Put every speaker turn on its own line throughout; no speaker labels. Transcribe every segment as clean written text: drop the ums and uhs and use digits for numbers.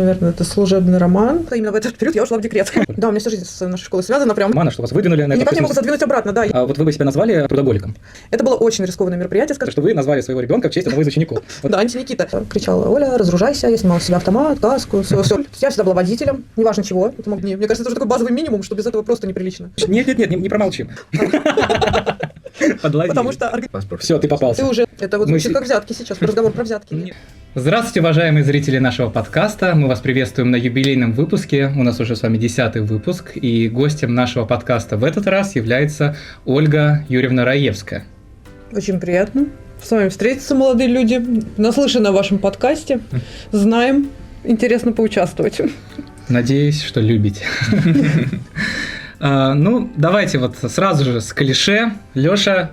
наверное, это служебный роман. Именно в этот период я ушла в декрет. Да, у меня вся жизнь с нашей школой связана прям.
Мана, что вас выдвинули на это.
Никак не могу задвинуть обратно, да.
А вот вы бы себя назвали трудоголиком?
Это было очень рискованное мероприятие, скажем.
Что вы назвали своего ребенка в честь одного из учеников. Вот.
Да, Антиникита. Кричала: Оля, разоружайся, я снимала с себя автомат, каску, все. Я всегда была водителем, неважно чего. Это мне кажется, это уже такой базовый минимум, что без этого просто неприлично.
Нет, не промолчим. Подловили.
Потому что...
Все, ты попался.
Ты уже... Это вот звучит как взятки сейчас, разговор про взятки.
Здравствуйте, уважаемые зрители нашего подкаста. Мы вас приветствуем на юбилейном выпуске. У нас уже с вами 10-й выпуск. И гостем нашего подкаста в этот раз является Ольга Юрьевна Раевская.
Очень приятно с вами встретиться, молодые люди. Наслышаны о вашем подкасте. Знаем. Интересно поучаствовать.
Надеюсь, что любите. Ну, давайте вот сразу же с клише. Лёша.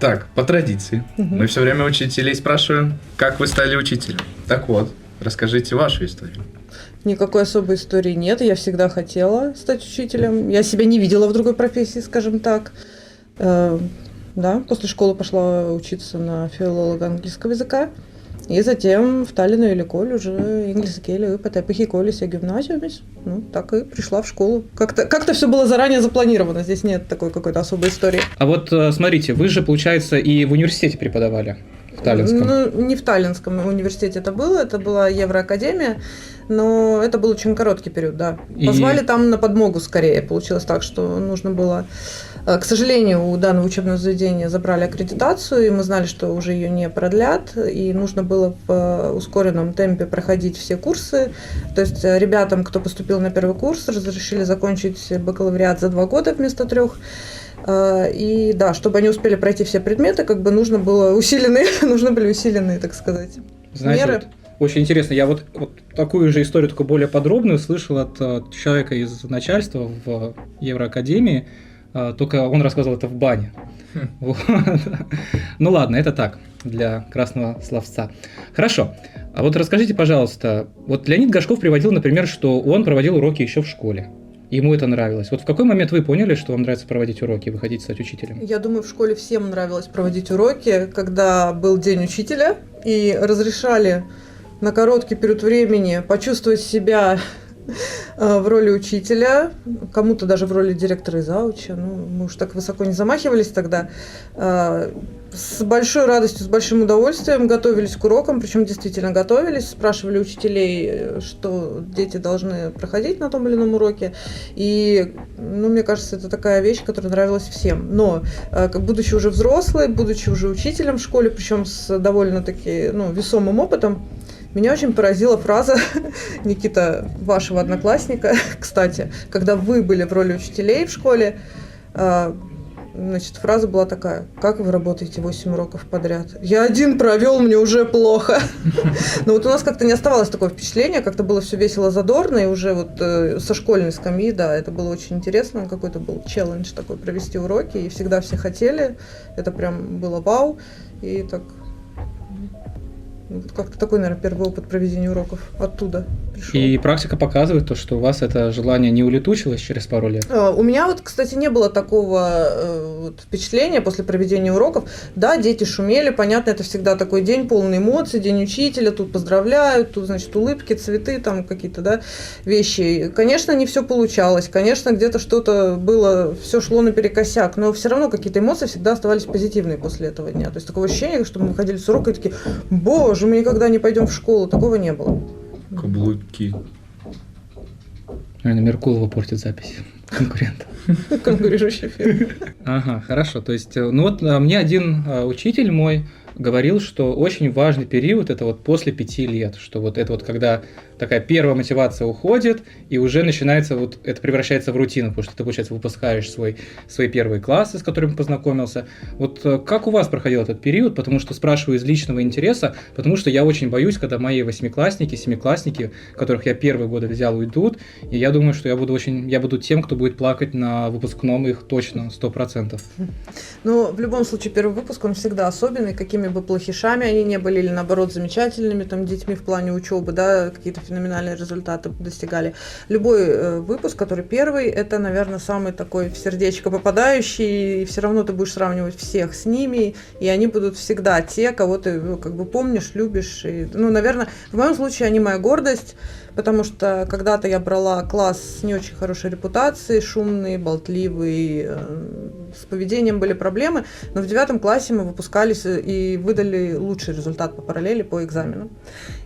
Так, по традиции. Мы все время учителей спрашиваем, как вы стали учителем. Так вот, расскажите вашу историю.
Никакой особой истории нет. Я всегда хотела стать учителем. Я себя не видела в другой профессии, скажем так. Да, после школы пошла учиться на филолога английского языка. И затем в Таллину или Коль уже английский по тепихи колись и гимназиумис. Ну, так и пришла в школу. Как-то все было заранее запланировано. Здесь нет такой какой-то особой истории.
А вот смотрите, вы же, получается, и в университете преподавали. В Таллинском.
Ну, не в Таллинском университете это была Евроакадемия, но это был очень короткий период, да. Позвали там на подмогу скорее. Получилось так, что нужно было... К сожалению, у данного учебного заведения забрали аккредитацию, и мы знали, что уже ее не продлят, и нужно было в ускоренном темпе проходить все курсы. То есть ребятам, кто поступил на первый курс, разрешили закончить бакалавриат за 2 года вместо 3. И да, чтобы они успели пройти все предметы, как бы нужны были усиленные, так сказать,
знаете,
меры.
Вот очень интересно. Я вот такую же историю, только более подробную, слышал от человека из начальства в Евроакадемии. Только он рассказывал это в бане. Вот. Ну ладно, это так, для красного словца. Хорошо. А вот расскажите, пожалуйста, вот Леонид Горшков приводил, например, что он проводил уроки еще в школе. Ему это нравилось. Вот в какой момент вы поняли, что вам нравится проводить уроки, и вы хотите стать учителем?
Я думаю, в школе всем нравилось проводить уроки, когда был день учителя, и разрешали на короткий период времени почувствовать себя в роли учителя, кому-то даже в роли директора и зауча. Ну, мы уж так высоко не замахивались тогда. С большой радостью, с большим удовольствием готовились к урокам, причем действительно готовились, спрашивали учителей, что дети должны проходить на том или ином уроке. И, ну, мне кажется, это такая вещь, которая нравилась всем. Но, будучи уже взрослой, будучи уже учителем в школе, причем с довольно-таки весомым опытом, меня очень поразила фраза Никита, вашего одноклассника, кстати, когда вы были в роли учителей в школе, значит, фраза была такая: как вы работаете 8 уроков подряд? Я один провел, мне уже плохо. Но вот у нас как-то не оставалось такое впечатление, как-то было все весело, задорно, и уже вот со школьной скамьи, да, это было очень интересно, какой-то был челлендж такой провести уроки, и всегда все хотели, это прям было вау, и так... Как-то такой, наверное, первый опыт проведения уроков оттуда пришел.
И практика показывает то, что у вас это желание не улетучилось через пару лет?
У меня вот, кстати, не было такого впечатления после проведения уроков. Да, дети шумели, понятно, это всегда такой день полный эмоций, день учителя, тут поздравляют, тут, значит, улыбки, цветы, там какие-то, да, вещи. Конечно, не все получалось, конечно, где-то что-то было, все шло наперекосяк, но все равно какие-то эмоции всегда оставались позитивные после этого дня. То есть такое ощущение, что мы выходили с урока и такие: боже, мы никогда не пойдем в школу, такого не было.
Каблуки.
Наверное, Меркулова портит запись конкурента.
Конкурирующий фирма.
Ага, хорошо. То есть, ну вот мне один учитель мой говорил, что очень важный период это вот после 5 лет, что вот это вот когда такая первая мотивация уходит, и уже начинается, вот это превращается в рутину, потому что ты, получается, выпускаешь свои первые классы, с которыми познакомился. Вот как у вас проходил этот период? Потому что спрашиваю из личного интереса, потому что я очень боюсь, когда мои 8-классники, 7-классники, которых я первые годы взял, уйдут, и я думаю, что я буду тем, кто будет плакать на выпускном их точно, 100%.
Ну, в любом случае, первый выпуск, он всегда особенный, какими бы плохишами они не были, или наоборот замечательными там детьми в плане учебы, да, какие-то феноменальные результаты достигали. Любой выпуск, который первый, это, наверное, самый такой в сердечко попадающий, и все равно ты будешь сравнивать всех с ними, и они будут всегда те, кого ты как бы помнишь, любишь. И, ну, наверное, в моем случае они моя гордость, потому что когда-то я брала класс с не очень хорошей репутацией, шумный, болтливый, с поведением были проблемы, но в 9 классе мы выпускались и выдали лучший результат по параллели по экзаменам.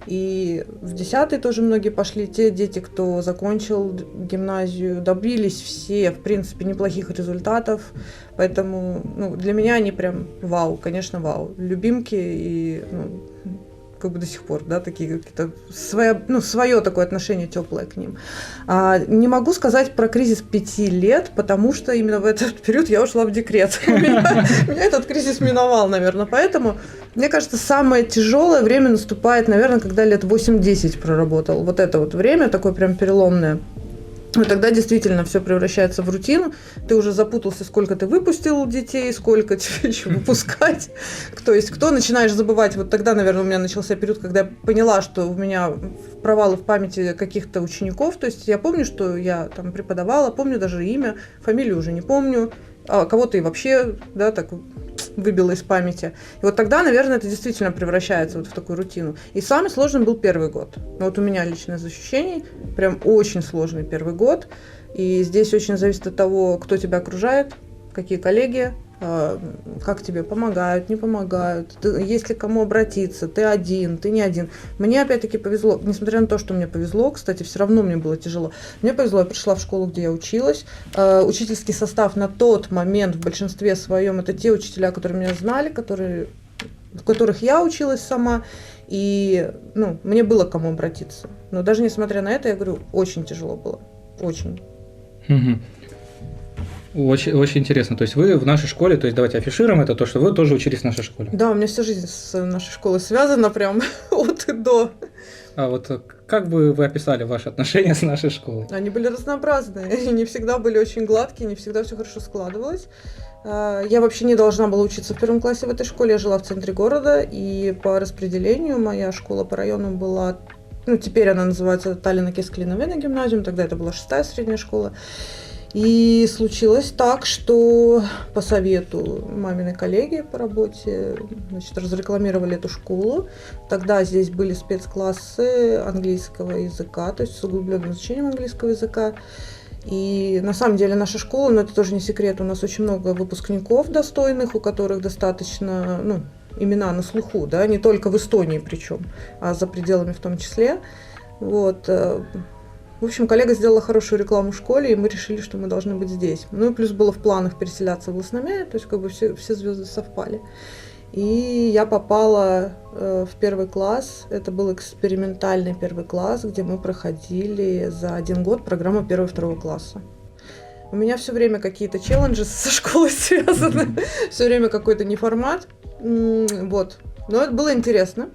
И в 10 тоже многие пошли, те дети, кто закончил гимназию, добились все, в принципе, неплохих результатов, поэтому ну, для меня они прям вау, конечно, вау, любимки и ну, как бы до сих пор, да, такие какие-то свое такое отношение теплое к ним. Не могу сказать про кризис 5 лет, потому что именно в этот период я ушла в декрет. Меня этот кризис миновал, наверное, поэтому, мне кажется, самое тяжелое время наступает, наверное, когда лет 8-10 проработал. Вот это вот время такое прям переломное. И тогда действительно все превращается в рутину. Ты уже запутался, сколько ты выпустил детей, сколько тебе еще выпускать. То есть кто начинаешь забывать. Вот тогда, наверное, у меня начался период, когда я поняла, что у меня провалы в памяти каких-то учеников. То есть я помню, что я там преподавала, помню даже имя, фамилию уже не помню. А кого-то и вообще, да, так выбило из памяти. И вот тогда, наверное, это действительно превращается вот в такую рутину. И самый сложный был первый год. Вот у меня лично из ощущений прям очень сложный первый год. И здесь очень зависит от того, кто тебя окружает, какие коллеги, как тебе помогают, не помогают, есть ли к кому обратиться, ты один, ты не один. Мне опять-таки повезло, несмотря на то, что мне повезло, кстати, все равно мне было тяжело. Мне повезло, я пришла в школу, где я училась. Учительский состав на тот момент в большинстве своем это те учителя, которые меня знали, в которых я училась сама, и ну, мне было к кому обратиться. Но даже несмотря на это, я говорю, очень тяжело было, очень.
Очень, очень интересно. То есть вы в нашей школе, то есть давайте афишируем это, то, что вы тоже учились в нашей школе.
Да, у меня вся жизнь с нашей школой связана прям от и до.
А вот как бы вы описали ваши отношения с нашей школой?
Они были разнообразные, и не всегда были очень гладкие, не всегда все хорошо складывалось. Я вообще не должна была учиться в 1 классе в этой школе, я жила в центре города, и по распределению моя школа по району была, ну, теперь она называется Таллина Кескелина гимназиум, тогда это была 6-я средняя школа. И случилось так, что по совету маминой коллеги по работе, значит, разрекламировали эту школу. Тогда здесь были спецклассы английского языка, то есть с углубленным изучением английского языка. И на самом деле наша школа, но это тоже не секрет, у нас очень много выпускников достойных, у которых достаточно, ну, имена на слуху, да, не только в Эстонии причем, а за пределами в том числе. Вот. В общем, коллега сделала хорошую рекламу в школе, и мы решили, что мы должны быть здесь. Ну и плюс было в планах переселяться в Лоснове, то есть как бы все звезды совпали. И я попала в 1 класс, это был экспериментальный 1 класс, где мы проходили за 1 год программу 1-2 класса. У меня все время какие-то челленджи со школой связаны, все время какой-то неформат, вот. Но это было интересно.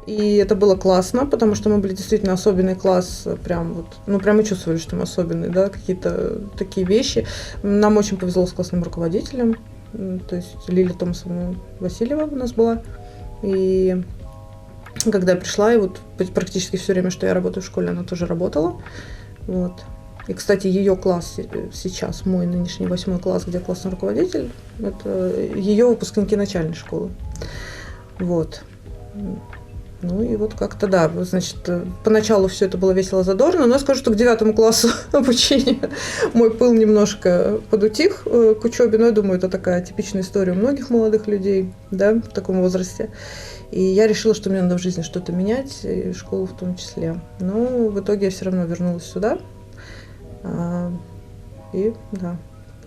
И это было классно, потому что мы были действительно особенный класс, прям вот, ну прям мы чувствовали, что мы особенные, да, какие-то такие вещи. Нам очень повезло с классным руководителем, то есть Лилия Томасовна Васильева у нас была. И когда я пришла, и вот практически все время, что я работаю в школе, она тоже работала. Вот. И, кстати, ее класс сейчас, мой нынешний 8 класс, где классный руководитель, это ее выпускники начальной школы. Вот. Ну и вот как-то, да, значит, поначалу все это было весело, задорно, но я скажу, что к 9 классу обучения мой пыл немножко подутих к учебе, но я думаю, это такая типичная история у многих молодых людей, да, в таком возрасте. И я решила, что мне надо в жизни что-то менять, и школу в том числе. Но в итоге я все равно вернулась сюда, и, да,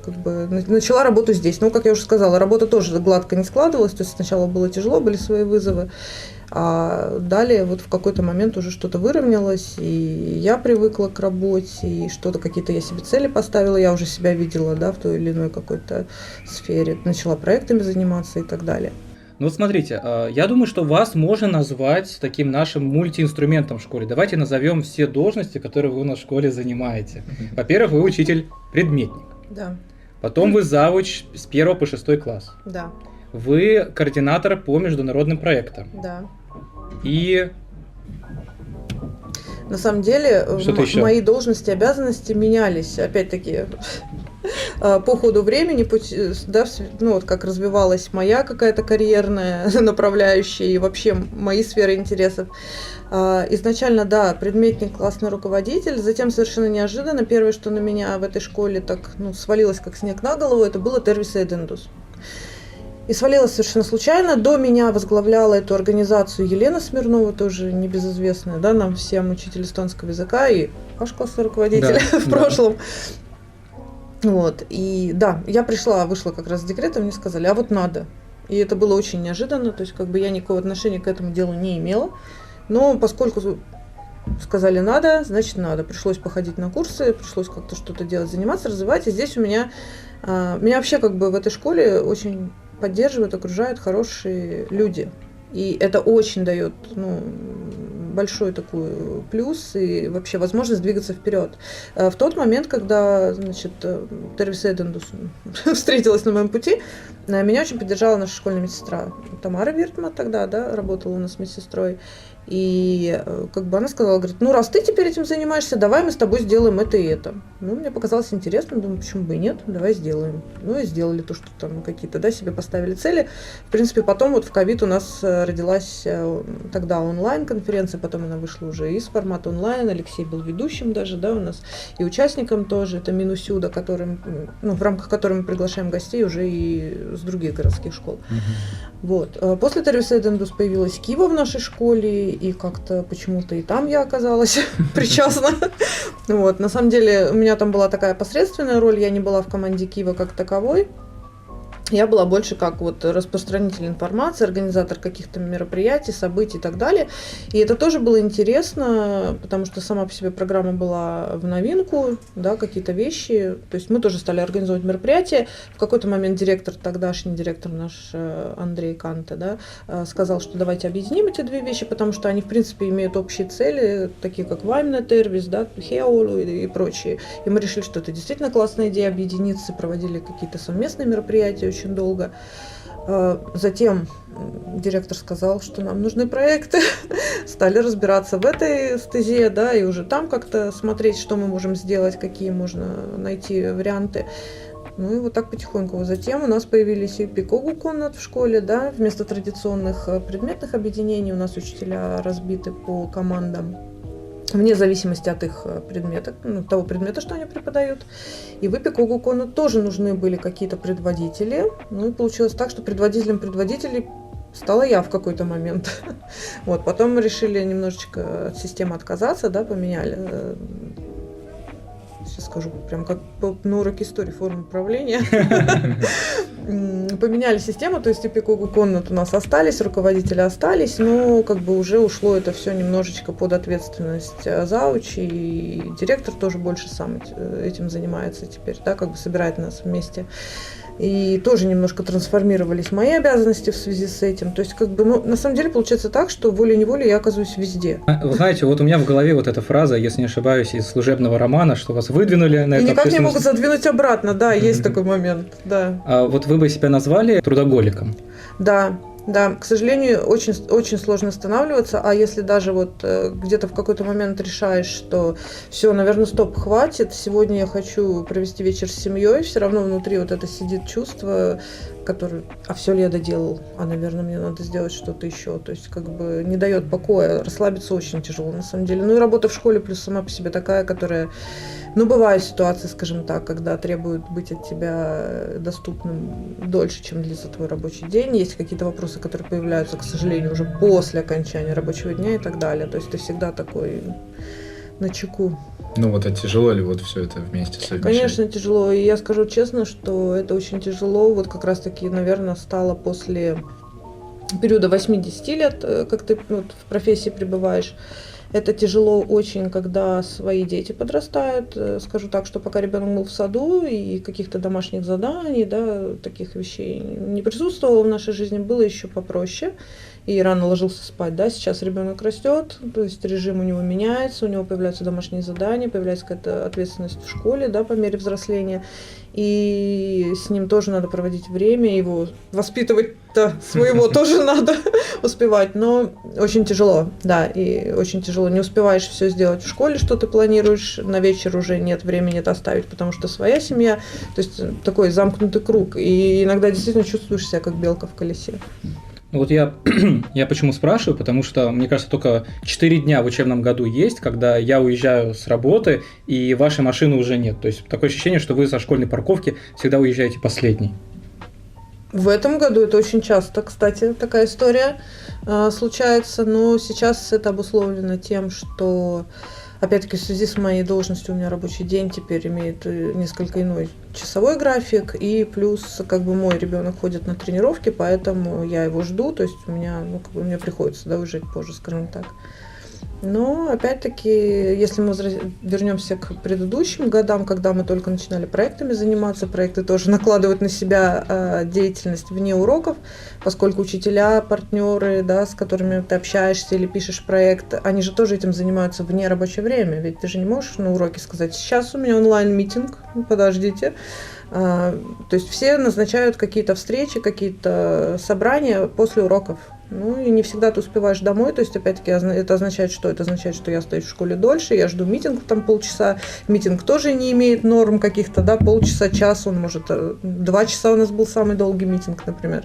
как бы начала работу здесь. Ну, как я уже сказала, работа тоже гладко не складывалась, то есть сначала было тяжело, были свои вызовы, а далее вот в какой-то момент уже что-то выровнялось, и я привыкла к работе, и что-то, какие-то я себе цели поставила, я уже себя видела, да, в той или иной какой-то сфере, начала проектами заниматься и так далее.
Ну вот смотрите, я думаю, что вас можно назвать таким нашим мультиинструментом в школе. Давайте назовем все должности, которые вы у нас в школе занимаете. Во-первых, вы учитель-предметник.
Да.
Потом вы завуч с 1 по 6 класс.
Да.
Вы координатор по международным проектам.
Да.
И...
На самом деле,
Что-то еще?
мои должности, обязанности менялись, опять-таки, по ходу времени, да, ну, вот как развивалась моя какая-то карьерная направляющая и вообще мои сферы интересов. Изначально, да, предметник, классный руководитель, затем совершенно неожиданно, первое, что на меня в этой школе так, ну, свалилось как снег на голову, это было Тервис Эдендус. И свалилось совершенно случайно. До меня возглавляла эту организацию Елена Смирнова, тоже небезызвестная, да, нам всем учитель эстонского языка и ваш классный руководитель в прошлом. Вот, и да, я вышла как раз с декрета, мне сказали, а вот надо. И это было очень неожиданно, то есть как бы я никакого отношения к этому делу не имела. Но поскольку сказали надо, значит надо. Пришлось походить на курсы, пришлось как-то что-то делать, заниматься, развивать. И здесь меня вообще как бы в этой школе очень поддерживают, окружают хорошие люди. И это очень дает, ну, большой такой плюс и вообще возможность двигаться вперед. В тот момент, когда, значит, Тервис Эдендус встретилась на моем пути, меня очень поддержала наша школьная медсестра Тамара Виртма тогда, да, работала у нас медсестрой. И как бы она сказала, говорит, ну раз ты теперь этим занимаешься, давай мы с тобой сделаем это и это. Ну, мне показалось интересно, думаю, почему бы и нет, давай сделаем. Ну и сделали то, что там какие-то, да, себе поставили цели. В принципе, потом вот в ковид у нас родилась тогда онлайн-конференция, потом она вышла уже из формата онлайн, Алексей был ведущим даже, да, у нас, и участником тоже, это Минусюда, в рамках которой мы приглашаем гостей уже и с других городских школ. Вот. После Тервис Эдендус появилась Кива в нашей школе, и как-то почему-то и там я оказалась причастна. Вот. На самом деле у меня там была такая посредственная роль, я не была в команде Кива как таковой. Я была больше как вот распространитель информации, организатор каких-то мероприятий, событий и так далее. И это тоже было интересно, потому что сама по себе программа была в новинку, да, какие-то вещи. То есть мы тоже стали организовывать мероприятия. В какой-то момент тогдашний директор наш Андрей Канте, да, сказал, что давайте объединим эти две вещи, потому что они, в принципе, имеют общие цели, такие как Ваймна, Тервис, да, Хеолу и прочие. И мы решили, что это действительно классная идея объединиться, проводили какие-то совместные мероприятия очень долго. Затем директор сказал, что нам нужны проекты. Стали разбираться в этой стезе, да, и уже там как-то смотреть, что мы можем сделать, какие можно найти варианты. Ну и вот так потихоньку. Затем у нас появились и Пикогу Коннад в школе, да, вместо традиционных предметных объединений у нас учителя разбиты по командам, вне зависимости от их предмета, того предмета, что они преподают. И в Пикогу Коннад тоже нужны были какие-то предводители. Ну и получилось так, что предводителем предводителей стала я в какой-то момент. Вот, потом мы решили немножечко от системы отказаться, да, поменяли. Сейчас скажу, прям как на уроке истории формы управления. Поменяли систему, то есть и Пикогу Коннад у нас остались, руководители остались, но как бы уже ушло это все немножечко под ответственность заучи, и директор тоже больше сам этим занимается теперь, да, как бы собирает нас вместе. И тоже немножко трансформировались мои обязанности в связи с этим. То есть, как бы, ну, на самом деле получается так, что волей-неволей я оказываюсь везде.
Вы знаете, вот у меня в голове вот эта фраза, если не ошибаюсь, из служебного романа, что вас выдвинули на это.
И никак не могут задвинуть обратно, да, есть такой момент, да.
А вот вы бы себя назвали трудоголиком?
Да. Да, к сожалению, очень, очень сложно останавливаться, а если даже вот где-то в какой-то момент решаешь, что все, наверное, стоп, хватит, сегодня я хочу провести вечер с семьей, все равно внутри вот это сидит чувство, которое, а все ли я доделал, а, наверное, мне надо сделать что-то еще, то есть как бы не дает покоя, расслабиться очень тяжело на самом деле. Ну и работа в школе плюс сама по себе такая, которая, ну, бывают ситуации, скажем так, когда требуют быть от тебя доступным дольше, чем длится твой рабочий день. Есть какие-то вопросы, которые появляются, к сожалению, уже после окончания рабочего дня и так далее. То есть ты всегда такой начеку.
Ну вот, а тяжело ли вот все это вместе совмещать?
Конечно, тяжело. И я скажу честно, что это очень тяжело. Вот как раз-таки, наверное, стало после периода 80 лет, как ты вот в профессии пребываешь. Это тяжело очень, когда свои дети подрастают. Скажу так, что пока ребенок был в саду и каких-то домашних заданий, да, таких вещей не присутствовало в нашей жизни, было еще попроще. И рано ложился спать, да, сейчас ребенок растет, то есть режим у него меняется, у него появляются домашние задания, появляется какая-то ответственность в школе, да, по мере взросления, и с ним тоже надо проводить время, его воспитывать проекта своего тоже надо успевать, но очень тяжело, да, и очень тяжело. Не успеваешь все сделать в школе, что ты планируешь, на вечер уже нет времени это оставить, потому что своя семья, то есть такой замкнутый круг, и иногда действительно чувствуешь себя как белка в колесе.
Вот я почему спрашиваю, потому что, мне кажется, только 4 дня в учебном году есть, когда я уезжаю с работы, и вашей машины уже нет. То есть такое ощущение, что вы со школьной парковки всегда уезжаете последний.
В этом году это очень часто, кстати, такая история случается, но сейчас это обусловлено тем, что, опять-таки, в связи с моей должностью у меня рабочий день теперь имеет несколько иной часовой график, и плюс как бы мой ребенок ходит на тренировки, поэтому я его жду, то есть у меня, мне приходится уезжать позже, скажем так. Но, опять-таки, если мы вернемся к предыдущим годам, когда мы только начинали проектами заниматься, проекты тоже накладывают на себя деятельность вне уроков, поскольку учителя, партнеры, да, с которыми ты общаешься или пишешь проект, они же тоже этим занимаются вне рабочее время, ведь ты же не можешь на уроке сказать: сейчас у меня онлайн-митинг, подождите. То есть все назначают какие-то встречи, какие-то собрания после уроков. Ну и не всегда ты успеваешь домой, то есть опять-таки это означает что? Это означает, что я остаюсь в школе дольше, я жду митинг там полчаса, митинг тоже не имеет норм каких-то, да, полчаса, час, он может, 2 часа у нас был самый долгий митинг, например,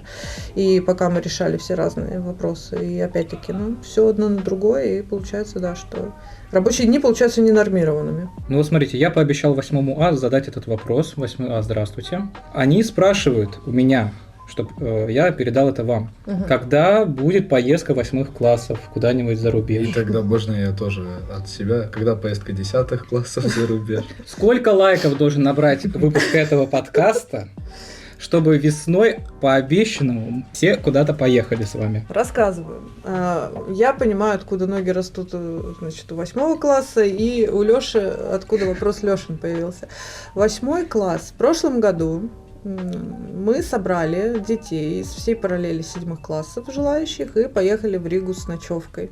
и пока мы решали все разные вопросы, и опять-таки, все одно на другое, и получается, да, что рабочие дни получаются ненормированными.
Ну вот смотрите, я пообещал 8 А задать этот вопрос. 8 А, здравствуйте. Они спрашивают у меня, чтобы я передал это вам. Угу. Когда будет поездка 8 классов куда-нибудь за рубеж?
И тогда можно я тоже от себя. Когда поездка 10 классов за рубеж?
Сколько лайков должен набрать выпуск этого подкаста, чтобы весной по обещанному все куда-то поехали с вами?
Рассказываю. Я понимаю, откуда ноги растут, значит, у 8 класса, и у Лёши, откуда вопрос Лёшин появился. 8 класс. В прошлом году мы собрали детей из всей параллели 7 классов желающих и поехали в Ригу с ночевкой.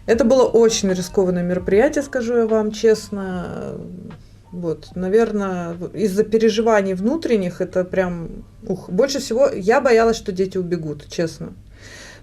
Это было очень рискованное мероприятие, скажу я вам честно. Вот, наверное, из-за переживаний внутренних это прям... больше всего я боялась, что дети убегут, честно.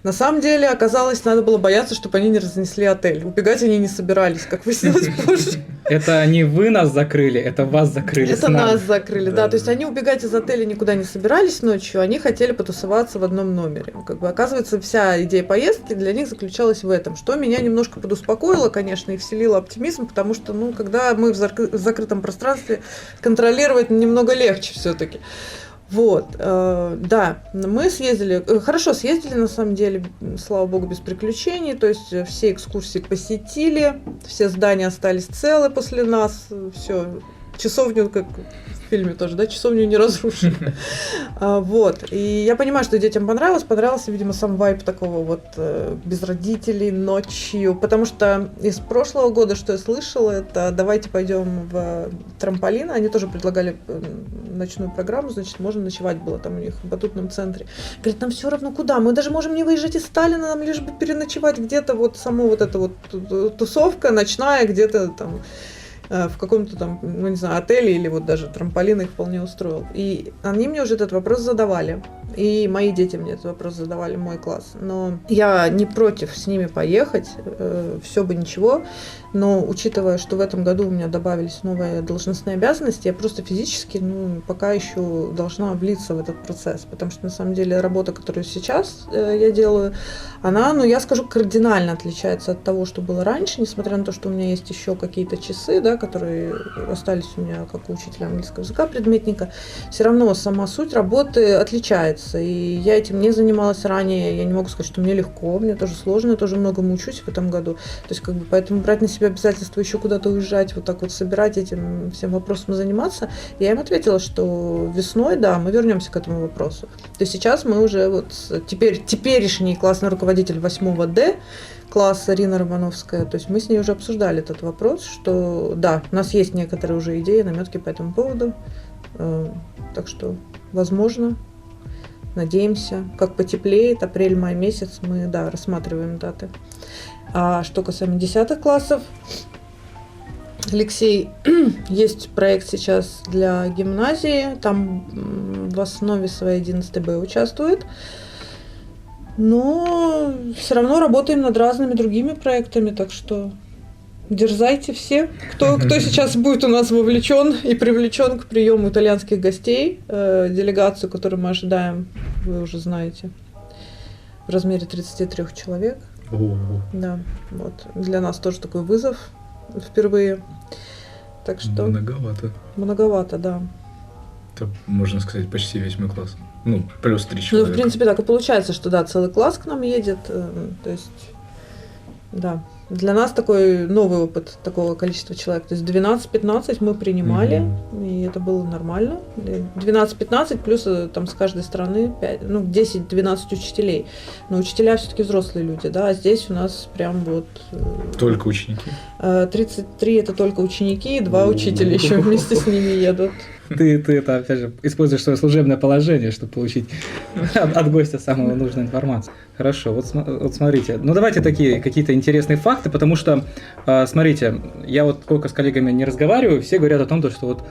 На самом деле, оказалось, надо было бояться, чтобы они не разнесли отель. Убегать они не собирались, как выяснилось позже.
Это не вы нас закрыли, это вас закрыли.
Это нас закрыли, да. То есть они убегать из отеля никуда не собирались ночью, они хотели потусоваться в одном номере. Оказывается, вся идея поездки для них заключалась в этом, что меня немножко подуспокоило, конечно, и вселило оптимизм, потому что, когда мы в закрытом пространстве, контролировать немного легче все-таки. Вот, да, мы съездили, хорошо съездили, на самом деле, слава богу, без приключений, то есть все экскурсии посетили, все здания остались целы после нас, все, часовню, как в фильме тоже, да, часовню не разрушили. Вот, и я понимаю, что детям понравился, видимо, сам вайб такого вот без родителей, ночью, потому что из прошлого года, что я слышала, это давайте пойдем в трамполин, они тоже предлагали ночную программу, значит, можно ночевать было там у них в батутном центре. Говорит, нам все равно куда, мы даже можем не выезжать из Сталина, нам лишь бы переночевать где-то, вот само вот эта вот тусовка ночная, где-то там в каком-то там, не знаю, отеле или вот даже трамполин их вполне устроил. И они мне уже этот вопрос задавали. И мои дети мне этот вопрос задавали, мой класс. Но я не против с ними поехать, все бы ничего. Но учитывая, что в этом году у меня добавились новые должностные обязанности, я просто физически, пока еще должна влиться в этот процесс. Потому что, на самом деле, работа, которую сейчас я делаю, она, я скажу, кардинально отличается от того, что было раньше, несмотря на то, что у меня есть еще какие-то часы, да, которые остались у меня как у учителя английского языка, предметника, все равно сама суть работы отличается. И я этим не занималась ранее, я не могу сказать, что мне легко, мне тоже сложно, я тоже многому учусь в этом году. То есть, поэтому брать на себя обязательство еще куда-то уезжать, вот так вот собирать этим всем вопросом заниматься, я им ответила, что весной, да, мы вернемся к этому вопросу. То есть сейчас мы уже теперешний классный руководитель 8 Д класса Рина Романовская, то есть мы с ней уже обсуждали этот вопрос, что да, у нас есть некоторые уже идеи, наметки по этому поводу, так что, возможно, надеемся, как потеплеет, апрель-май месяц, мы, да, рассматриваем даты. А что касаемо 10 классов, Алексей, есть проект сейчас для гимназии, там в основе своей 11 Б участвует. Но все равно работаем над разными другими проектами, так что дерзайте все. Кто сейчас будет у нас вовлечен и привлечен к приему итальянских гостей, делегацию, которую мы ожидаем, вы уже знаете, в размере 33 человек. Да, вот. Для нас тоже такой вызов впервые. Так что... Многовато, да.
Это, можно сказать, почти весь мой класс. Ну, плюс 3
Ну,
человека.
в принципе, так и получается, что да, целый класс к нам едет. То есть, да. Для нас такой новый опыт такого количества человек. То есть 12-15 мы принимали, и это было нормально. 12-15 плюс там с каждой страны 5, 10-12 учителей. Но учителя все-таки взрослые люди, да, а здесь у нас прям вот...
Только ученики?
33 это только ученики, и 2 учителя еще вместе с ними едут.
Ты это, опять же, используешь свое служебное положение, чтобы получить от гостя самую нужную информацию. Хорошо, вот смотрите. Ну, давайте такие какие-то интересные факты, потому что, смотрите, я вот сколько с коллегами не разговариваю, все говорят о том, что вот,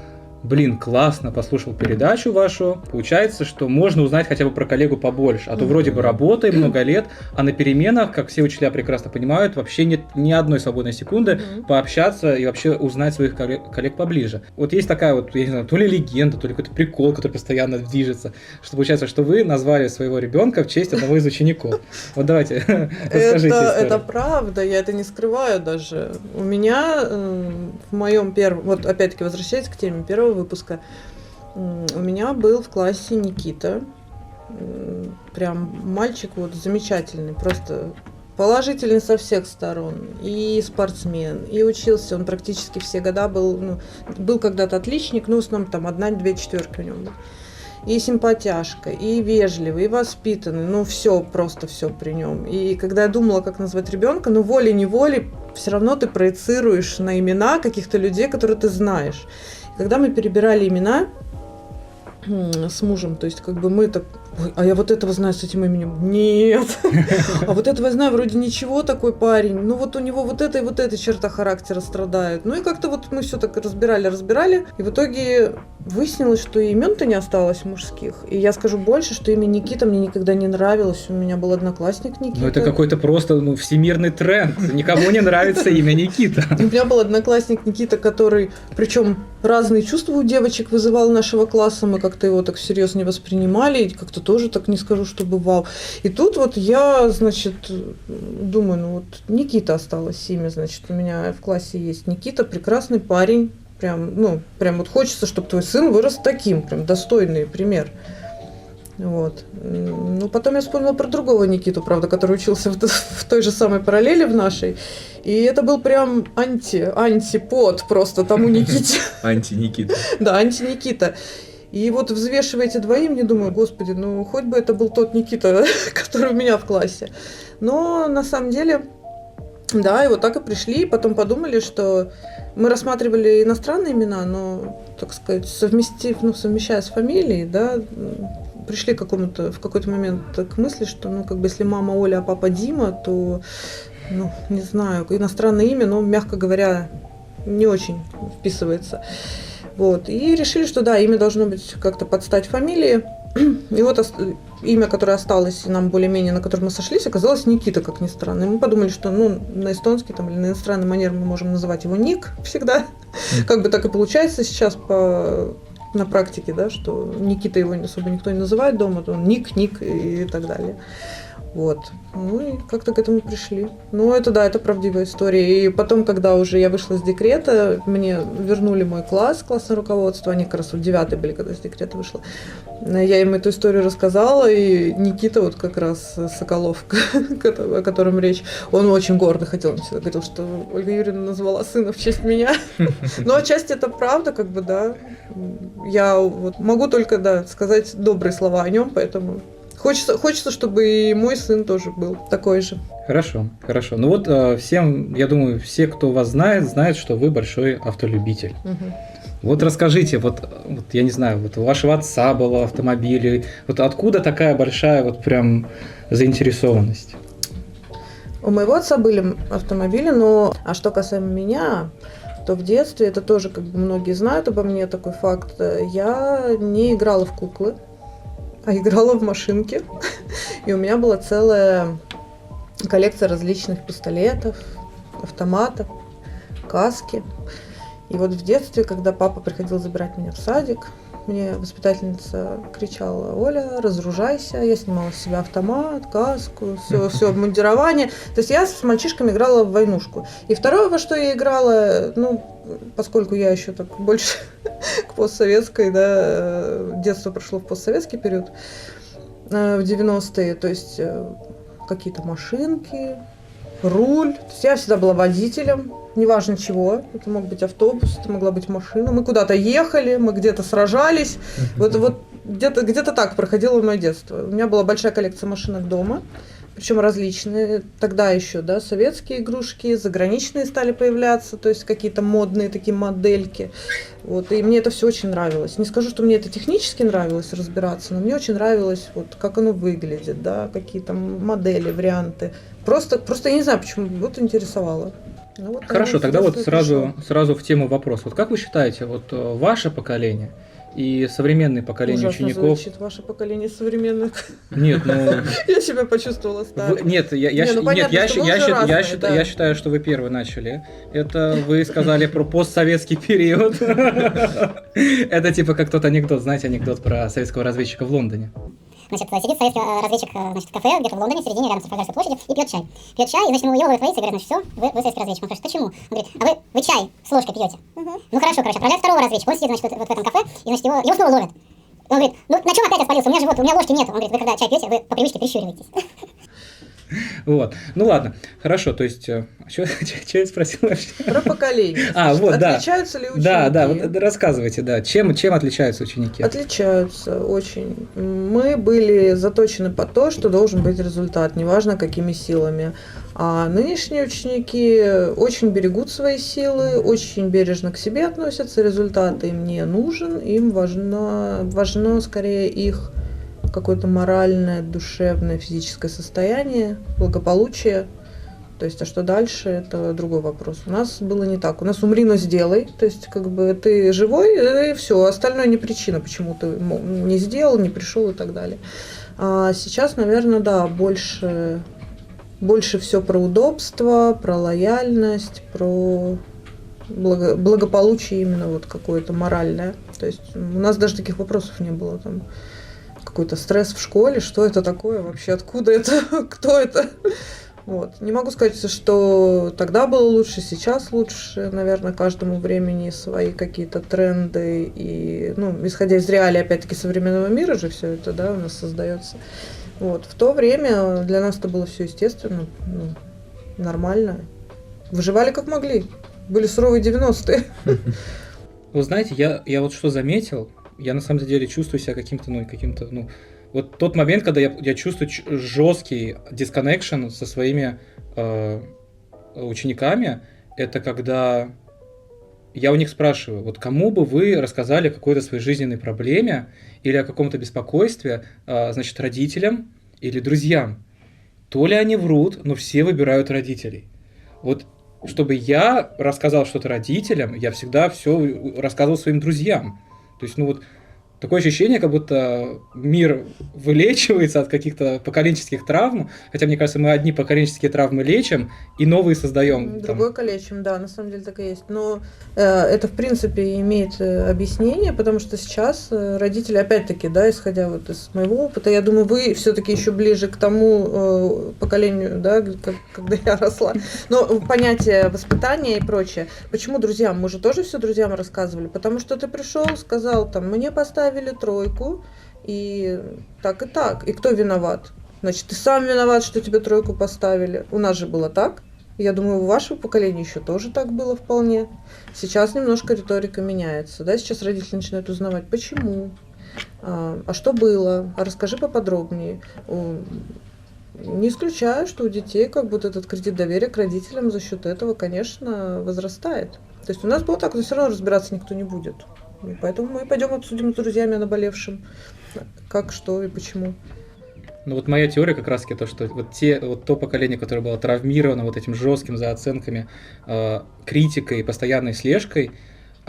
блин, классно, послушал передачу вашу. Получается, что можно узнать хотя бы про коллегу побольше. А то вроде бы работаем много лет, а на переменах, как все учителя прекрасно понимают, вообще нет ни одной свободной секунды пообщаться и вообще узнать своих коллег поближе. Вот есть такая вот, я не знаю, то ли легенда, то ли какой-то прикол, который постоянно движется, что получается, что вы назвали своего ребенка в честь одного из учеников. Вот давайте, расскажите историю.
Это правда, я это не скрываю даже. У меня в моем первом, вот опять-таки возвращаясь к теме первого выпуска, у меня был в классе Никита, прям мальчик вот замечательный, просто положительный со всех сторон, и спортсмен, и учился он практически все года, был когда-то отличник, в основном там 1-2 четверки у него было. И симпатяшка, и вежливый, и воспитанный, все, просто все при нем. И когда я думала, как назвать ребенка, волей-неволей все равно ты проецируешь на имена каких-то людей, которые ты знаешь. Когда мы перебирали имена с мужем, то есть мы так, а я вот этого знаю с этим именем, нет, а вот этого я знаю, вроде ничего, такой парень, у него вот эта и вот эта черта характера страдает. И как-то вот мы все так разбирали, и в итоге выяснилось, что и имен-то не осталось мужских. И я скажу больше, что имя Никита мне никогда не нравилось, у меня был одноклассник Никита.
Это какой-то просто всемирный тренд, никому не нравится имя Никита.
У меня был одноклассник Никита, который, причем разные чувства у девочек вызывал нашего класса, мы как-то его так всерьез не воспринимали, как-то тоже так не скажу, что бывал. И тут вот я, думаю, Никита осталось имя, у меня в классе есть Никита, прекрасный парень, прям вот хочется, чтобы твой сын вырос таким, прям достойный пример. Вот. Потом я вспомнила про другого Никиту, правда, который учился в той же самой параллели в нашей. И это был прям антипод просто тому Никите.
Анти-Никита.
Да, анти-Никита. И вот взвешивая эти двоим, не думаю, господи, хоть бы это был тот Никита, который у меня в классе. Но на самом деле, да, и вот так и пришли, и потом подумали, что мы рассматривали иностранные имена, но, так сказать, совмещая с фамилией, да, пришли в какой-то момент к мысли, что, если мама Оля, а папа Дима, то, не знаю, иностранное имя, мягко говоря, не очень вписывается. Вот. И решили, что да, имя должно быть как-то под стать фамилии. И вот имя, которое осталось нам более-менее, на котором мы сошлись, оказалось Никита, как ни странно. И мы подумали, что на эстонский или на иностранный манер мы можем называть его Ник всегда. Как бы так и получается сейчас на практике, да, что Никита его особо никто не называет дома, то он Ник и так далее. Вот. И как-то к этому пришли. Это правдивая история. И потом, когда уже я вышла из декрета, мне вернули мой классное руководство. Они как раз в 9-й были, когда из декрета вышла. Я им эту историю рассказала, и Никита, вот как раз Соколов, о котором речь, он очень гордо хотел, он всегда говорил, что Ольга Юрьевна назвала сына в честь меня. Но отчасти это правда, да. Я могу только, сказать добрые слова о нем, поэтому... Хочется, чтобы и мой сын тоже был такой же.
Хорошо. Всем, я думаю, все, кто вас знает, что вы большой автолюбитель. Вот расскажите, я не знаю, у вашего отца было автомобили, откуда такая большая прям заинтересованность?
У моего отца были автомобили, но что касаемо меня, то в детстве, это тоже многие знают обо мне такой факт, я не играла в куклы. а играла в машинки. И у меня была целая коллекция различных пистолетов, автоматов, каски. И вот в детстве, когда папа приходил забирать меня в садик, мне воспитательница кричала: Оля, разоружайся. Я снимала с себя автомат, каску, все обмундирование. То есть я с мальчишками играла в войнушку. И второе, во что я играла, ну, поскольку я еще так больше к постсоветской, да, детство прошло в постсоветский период, в 90-е, то есть какие-то машинки, руль. То есть я всегда была водителем, неважно чего. Это мог быть автобус, это могла быть машина. Мы куда-то ехали, мы где-то сражались. Вот где-то так проходило мое детство. У меня была большая коллекция машинок дома, причем различные. Тогда еще, да, советские игрушки, заграничные стали появляться, то есть какие-то модные такие модельки. Вот, и мне это все очень нравилось. Не скажу, что мне это технически нравилось разбираться, но мне очень нравилось, вот, как оно выглядит, да, какие там модели, варианты. Просто я не знаю, почему, вот интересовало. Ну, вот
Хорошо, тогда вот сразу в тему вопрос. Вот как вы считаете, вот ваше поколение и современное поколение
ужасно
учеников...
звучит, ваше поколение современных.
Нет, ну...
Я себя почувствовала старой.
Нет, я считаю, что вы первые начали. Это вы сказали про постсоветский период. Это типа как тот анекдот, знаете, анекдот про советского разведчика в Лондоне.
Значит, сидит советский разведчик, значит, в кафе где-то в Лондоне, в середине, рядом с Трафальгарской площади, и пьет чай. Пьет чай, и, значит, ему его говорит, значит, все, вы советский разведчик. Он спрашивает, почему? Он говорит, а вы чай с ложкой пьете? Ну хорошо, отправляют второго разведчика. Он сидит, значит, вот в этом кафе, и, значит, его снова ловят. Он говорит, ну на чем опять отпалился? У меня же вот, у меня ложки нет. Он говорит, вы когда чай пьете, вы по привычке прищуриваетесь.
Вот. Ну ладно, хорошо, то есть, что я спросил вообще?
Про поколение.
Вот, да.
Отличаются ли ученики?
Да, вот рассказывайте, да, чем отличаются ученики?
Отличаются очень. Мы были заточены под то, что должен быть результат, неважно какими силами. А нынешние ученики очень берегут свои силы, очень бережно к себе относятся, результат им не нужен, им важно скорее их какое-то моральное, душевное, физическое состояние, благополучие. То есть, а что дальше, это другой вопрос. У нас было не так. У нас умри, но сделай. То есть, как бы ты живой, и все. Остальное не причина, почему ты не сделал, не пришел и так далее. А сейчас, наверное, да, больше все про удобство, про лояльность, про благополучие именно вот какое-то моральное. То есть у нас даже таких вопросов не было там. Какой-то стресс в школе, что это такое вообще, откуда это, кто это. Вот. Не могу сказать, что тогда было лучше, сейчас лучше. Наверное, каждому времени свои какие-то тренды. И, ну, исходя из реалий, опять-таки, современного мира же все это, да, у нас создается. Вот. В то время для нас это было все естественно, ну, нормально. Выживали как могли. Были суровые 90-е.
Вы знаете, я вот что заметил, я на самом деле чувствую себя каким-то, вот тот момент, когда я чувствую жесткий дисконнекшн со своими учениками, это когда я у них спрашиваю, вот кому бы вы рассказали о какой-то своей жизненной проблеме или о каком-то беспокойстве, значит, родителям или друзьям. То ли они врут, но все выбирают родителей. Вот чтобы я рассказал что-то родителям, я всегда все рассказывал своим друзьям. То есть, такое ощущение, как будто мир вылечивается от каких-то поколенческих травм, хотя, мне кажется, мы одни поколенческие травмы лечим и новые создаем.
Другое калечим, да, на самом деле так и есть. Но это, в принципе, имеет объяснение, потому что сейчас родители, опять-таки, да, исходя вот из моего опыта, я думаю, вы все-таки еще ближе к тому поколению, да, когда я росла. Но понятие воспитания и прочее. Почему друзьям? Мы же тоже все друзьям рассказывали, потому что ты пришел, сказал, там, мне поставили 3, и так, и так. И кто виноват? Значит, ты сам виноват, что тебе 3 поставили. У нас же было так. Я думаю, у вашего поколения еще тоже так было вполне. Сейчас немножко риторика меняется. Да? Сейчас родители начинают узнавать, почему, а что было, а расскажи поподробнее. Не исключаю, что у детей как будто этот кредит доверия к родителям за счет этого, конечно, возрастает. То есть у нас было так, но все равно разбираться никто не будет. И поэтому мы пойдем обсудим с друзьями о наболевшем, как, что и почему.
Ну вот моя теория как раз-таки то, что то поколение, которое было травмировано вот этим жестким за оценками, критикой и постоянной слежкой,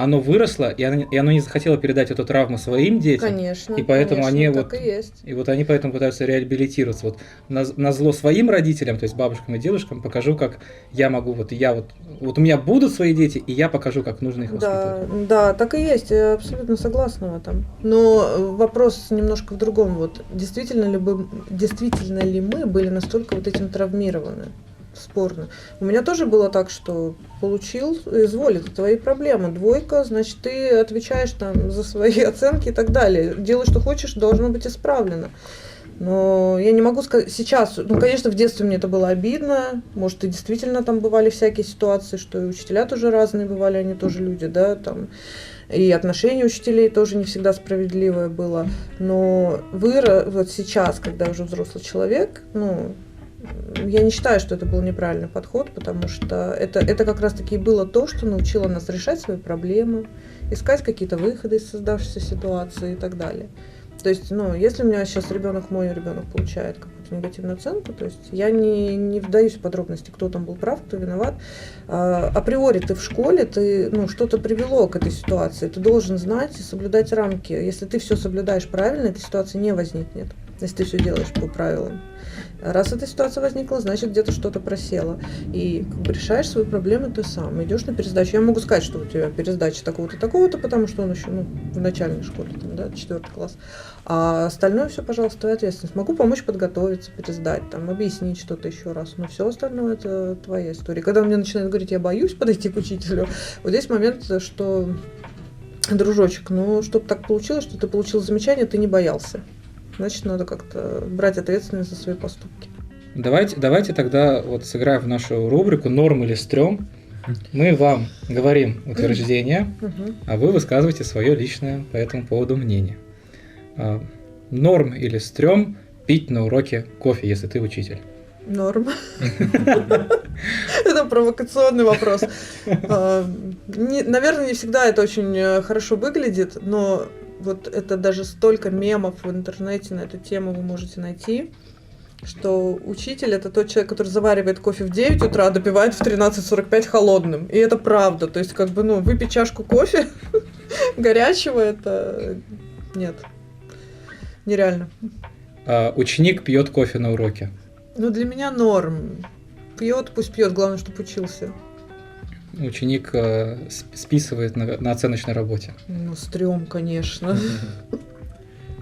оно выросло, и оно не захотело передать эту травму своим детям.
Конечно.
И поэтому
конечно,
они
так
вот,
и есть.
и вот они поэтому пытаются реабилитироваться. Вот на зло своим родителям, то есть бабушкам и дедушкам, покажу, как я могу, вот у меня будут свои дети, и я покажу, как нужно их воспитывать.
Да, да, так и есть, я абсолютно согласна в этом. Но вопрос немножко в другом. Вот действительно ли мы были настолько вот этим травмированы? Спорно. У меня тоже было так, что получил, изволь, это твои проблемы. 2, значит, ты отвечаешь там за свои оценки и так далее. Делай, что хочешь, должно быть исправлено. Но я не могу сказать сейчас, конечно, в детстве мне это было обидно. Может, и действительно там бывали всякие ситуации, что и учителя тоже разные бывали, они тоже люди, да, там. И отношение учителей тоже не всегда справедливое было. Но вот сейчас, когда уже взрослый человек, я не считаю, что это был неправильный подход, потому что это как раз-таки было то, что научило нас решать свои проблемы, искать какие-то выходы из создавшейся ситуации и так далее. То есть, если у меня сейчас мой ребенок получает какую-то негативную оценку, то есть я не вдаюсь в подробности, кто там был прав, кто виноват. Априори ты в школе, что-то привело к этой ситуации, ты должен знать и соблюдать рамки. Если ты все соблюдаешь правильно, этой ситуации не возникнет, если ты все делаешь по правилам. Раз эта ситуация возникла, значит, где-то что-то просело. И решаешь свои проблемы ты сам. Идешь на пересдачу. Я могу сказать, что у тебя пересдача такого-то, такого-то, потому что он еще в начальной школе, 4 класс. А остальное все, пожалуйста, твоя ответственность. Могу помочь подготовиться, пересдать, объяснить что-то еще раз. Но все остальное это твоя история. Когда мне начинают говорить, я боюсь подойти к учителю, вот здесь момент, что, дружочек, чтобы так получилось, что ты получил замечание, ты не боялся. Значит, надо как-то брать ответственность за свои поступки.
Давайте тогда вот сыграем в нашу рубрику «Норм или стрём». Мы вам говорим утверждение, а вы высказываете свое личное по этому поводу мнение. Норм или стрём пить на уроке кофе, если ты учитель?
Норм. Это провокационный вопрос. Наверное, не всегда это очень хорошо выглядит, но вот это даже столько мемов в интернете на эту тему вы можете найти, что учитель — это тот человек, который заваривает кофе в 9 утра, а допивает в 13:45 холодным. И это правда. То есть, выпить чашку кофе горячего — это... Нет. Нереально.
Ученик пьет кофе на уроке.
Для меня норм. Пьет, пусть пьет, главное, чтобы учился.
Ученик списывает на оценочной работе.
Стрём, конечно.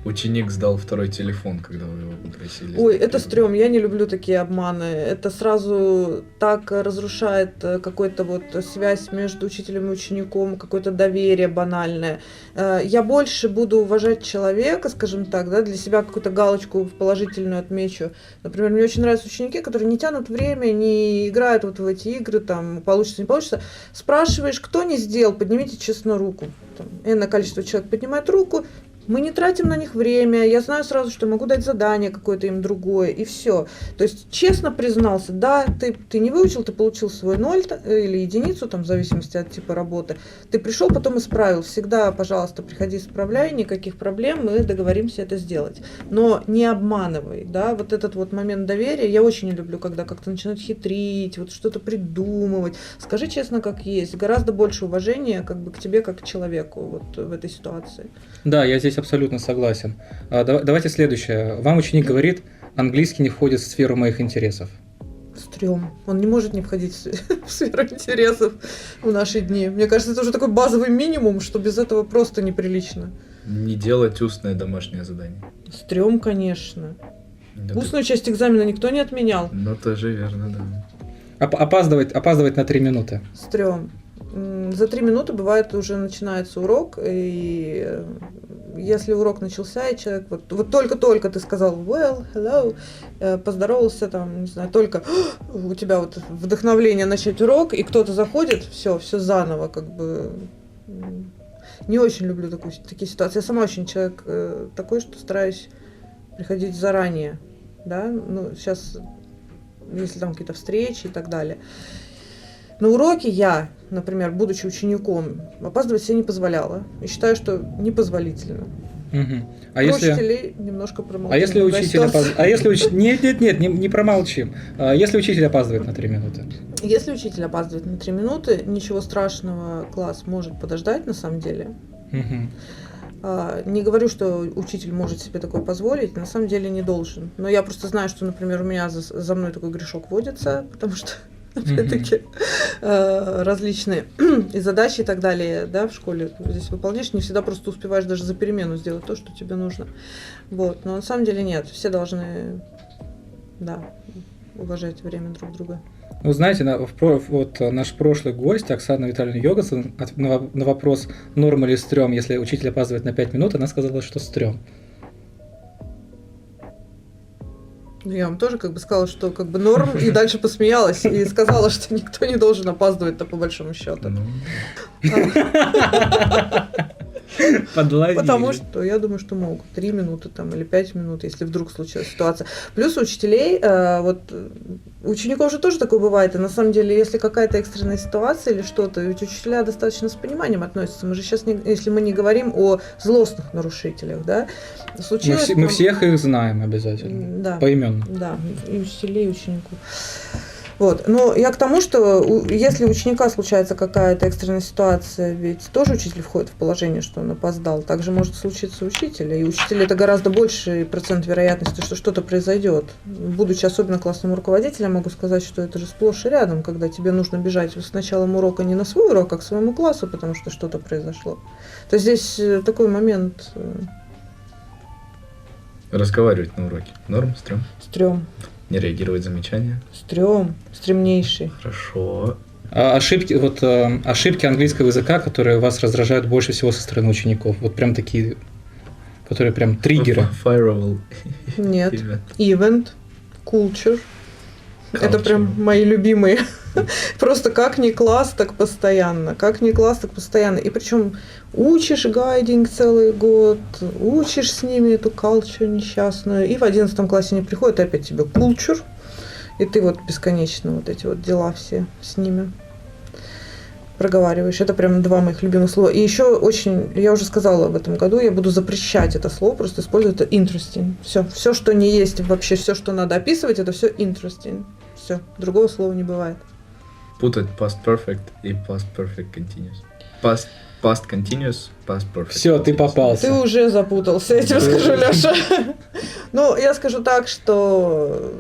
Ученик сдал второй телефон, когда вы его попросили.
Ой, это стрём, я не люблю такие обманы. Это сразу так разрушает какую-то связь между учителем и учеником, какое-то доверие банальное. Я больше буду уважать человека, скажем так, да, для себя какую-то галочку положительную отмечу. Например, мне очень нравятся ученики, которые не тянут время, не играют в эти игры, получится, не получится. Спрашиваешь, кто не сделал, поднимите честно руку. Энное количество человек поднимает руку. Мы не тратим на них время, я знаю сразу, что могу дать задание какое-то им другое, и все. То есть честно признался, да, ты не выучил, ты получил свой 0 или единицу, в зависимости от типа работы. Ты пришел, потом исправил. Всегда, пожалуйста, приходи, исправляй, никаких проблем, мы договоримся это сделать. Но не обманывай, да, вот этот момент доверия, я очень не люблю, когда как-то начинают хитрить, что-то придумывать. Скажи честно, как есть. Гораздо больше уважения к тебе, как к человеку в этой ситуации.
Да, я здесь абсолютно согласен. Давайте следующее. Вам ученик говорит, английский не входит в сферу моих интересов.
Стрём. Он не может не входить в сферу интересов в наши дни. Мне кажется, это уже такой базовый минимум, что без этого просто неприлично.
Не делать устное домашнее задание.
Стрём, конечно.
Да,
Устную часть экзамена никто не отменял.
тоже верно, да.
Опаздывать на 3 минуты.
Стрём. За 3 минуты бывает уже начинается урок, и если урок начался, и человек только-только ты сказал well, hello, поздоровался не знаю, только у тебя вдохновление начать урок, и кто-то заходит, все заново, не очень люблю такие ситуации. Я сама очень человек такой, что стараюсь приходить заранее, да, сейчас, если какие-то встречи и так далее. На уроке я, например, будучи учеником, опаздывать себе не позволяла. И считаю, что непозволительно.
А
учителей немножко промолчим.
А если учитель опаздывает? Нет, не промолчим. Если учитель опаздывает на 3 минуты?
Если учитель опаздывает на 3 минуты, ничего страшного, класс может подождать на самом деле.
Мгм.
Не говорю, что учитель может себе такое позволить, на самом деле не должен. Но я просто знаю, что, например, у меня за мной такой грешок водится, потому что, опять-таки, различные и задачи и так далее, да, в школе здесь выполняешь, не всегда просто успеваешь даже за перемену сделать то, что тебе нужно. Вот. Но на самом деле нет, все должны, да, уважать время друг друга.
Вы знаете, вот наш прошлый гость, Оксана Витальевна Йогасан, на вопрос, норм или стрём, если учитель опаздывает на 5 минут, она сказала, что стрём.
Ну, я вам тоже как бы сказала, что как бы норм, и дальше посмеялась, и сказала, что никто не должен опаздывать-то по большому счету.
Ну,
Подловили.
Потому что я думаю, что могут 3 минуты там, или 5 минут, если вдруг случилась ситуация. Плюс у учителей, вот у учеников же тоже такое бывает. И на самом деле, если какая-то экстренная ситуация или что-то, ведь учителя достаточно с пониманием относятся. Мы же сейчас, если мы не говорим о злостных нарушителях, да, случилось...
Мы всех их знаем обязательно.
Да.
Поименно.
Да, и учителей, и учеников. Вот. Но я к тому, что если у ученика случается какая-то экстренная ситуация, ведь тоже учитель входит в положение, что он опоздал. Также может случиться у учителя. И у учителя это гораздо больший процент вероятности, что что-то произойдет. Будучи особенно классным руководителем, могу сказать, что это же сплошь и рядом, когда тебе нужно бежать с началом урока не на свой урок, а к своему классу, потому что что-то произошло. То есть здесь такой момент...
разговаривать на уроке. Норм, стрём.
Стрём.
Не реагировать замечания.
Стрём. Стремнейший.
Хорошо.
Ошибки английского языка, которые вас раздражают больше всего со стороны учеников. Вот прям такие, которые прям триггеры.
Firewall.
Нет.
Event.
Event. Culture. Это
Culture.
прям мои любимые. Просто как ни класс, так постоянно. Как ни класс, так постоянно. И причем учишь гайдинг целый год, учишь с ними эту culture несчастную, и в 11 классе они приходят, и опять тебе culture, и ты вот бесконечно вот эти вот дела все с ними проговариваешь. Это прям 2 моих любимых слова. И еще очень, я уже сказала в этом году, я буду запрещать это слово, просто использовать это interesting. Все, что не есть вообще, все, что надо описывать, это все interesting. Все, другого слова не бывает.
Путать past perfect и past perfect continuous. Past continuous, past perfect.
Все, ты
continuous.
попался.
Ты уже запутался, я тебе скажу, Леша. Ну, я скажу так, что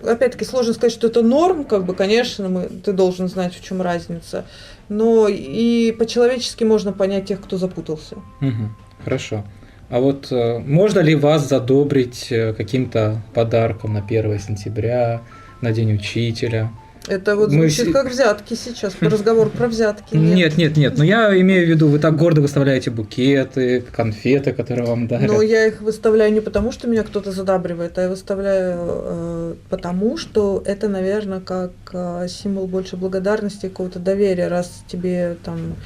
опять-таки сложно сказать, что это норм, как бы, конечно, ты должен знать, в чем разница. Но и по-человечески можно понять тех, кто запутался.
Мгм. Хорошо. А вот можно ли вас задобрить каким-то подарком на 1 сентября, на День учителя?
Это вот
Мы
звучит
все-
как взятки сейчас, разговор про взятки.
Нет. Но я имею в виду, вы так гордо выставляете букеты, конфеты, которые вам дарят.
Но я их выставляю не потому, что меня кто-то задабривает, а я выставляю потому, что это, наверное, как символ больше благодарности, какого-то доверия, раз тебе там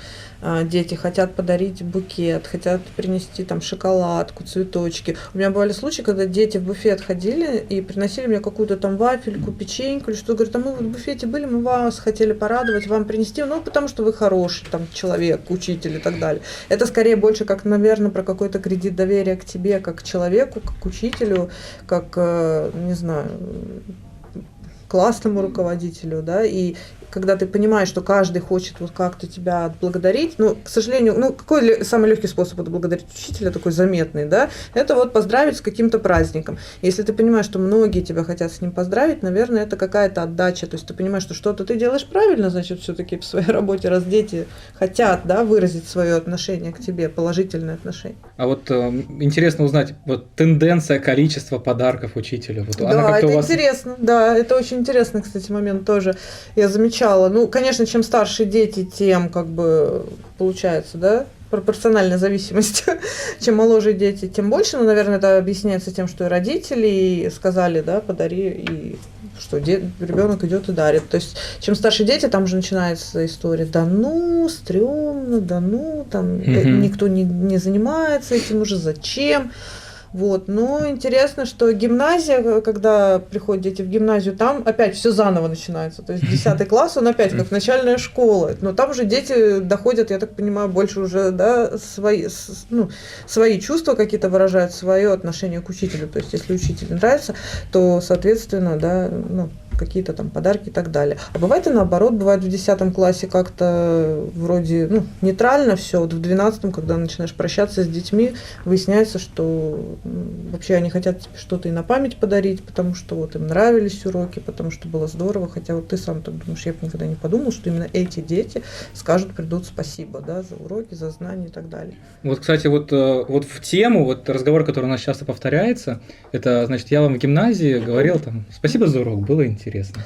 дети хотят подарить букет, хотят принести там шоколадку, цветочки. У меня бывали случаи, когда дети в буфет ходили и приносили мне какую-то там вафельку, печеньку или что, говорят, а мы вот в буфете были, мы вас хотели порадовать, вам принести, ну, потому что вы хороший там человек, учитель и так далее. Это скорее больше как, наверное, про какой-то кредит доверия к тебе, как к человеку, как к учителю, как, не знаю, классному руководителю, да, и когда ты понимаешь, что каждый хочет вот как-то тебя отблагодарить, ну, к сожалению, ну, какой самый легкий способ отблагодарить учителя, такой заметный, да, это вот поздравить с каким-то праздником. Если ты понимаешь, что многие тебя хотят с ним поздравить, наверное, это какая-то отдача, то есть ты понимаешь, что что-то ты делаешь правильно, значит, все-таки в своей работе, раз дети хотят, да, выразить свое отношение к тебе, положительное отношение.
А вот интересно узнать, вот тенденция количества подарков учителю. Вот она
Да,
как-то
это
у вас...
интересно, да, это очень интересный, кстати, момент тоже. Я замечала. Ну, конечно, чем старше дети, тем как бы получается, да, пропорциональная зависимость. Чем моложе дети, тем больше. Но, наверное, это объясняется тем, что и родители сказали, да, подари, и что ребенок идет и дарит. То есть, чем старше дети, там уже начинается история, да ну, стрёмно, да ну, там никто не занимается этим уже, зачем? Вот, но интересно, что гимназия, когда приходят дети в гимназию, там опять все заново начинается. То есть 10 класс, он опять как начальная школа. Но там уже дети доходят, я так понимаю, больше уже, да, свои чувства какие-то выражают, свое отношение к учителю. То есть если учитель нравится, то, соответственно, да, ну, какие-то там подарки и так далее. А бывает и наоборот, бывает в 10 классе как-то вроде нейтрально все, вот в 12, когда начинаешь прощаться с детьми, выясняется, что вообще они хотят тебе что-то и на память подарить, потому что вот им нравились уроки, потому что было здорово, хотя вот ты сам так думаешь, я бы никогда не подумал, что именно эти дети скажут, придут спасибо, да, за уроки, за знания и так далее. Вот,
кстати, вот в тему, вот разговор, который у нас часто повторяется, это, значит, я вам в гимназии говорил там, спасибо за урок, было интересно.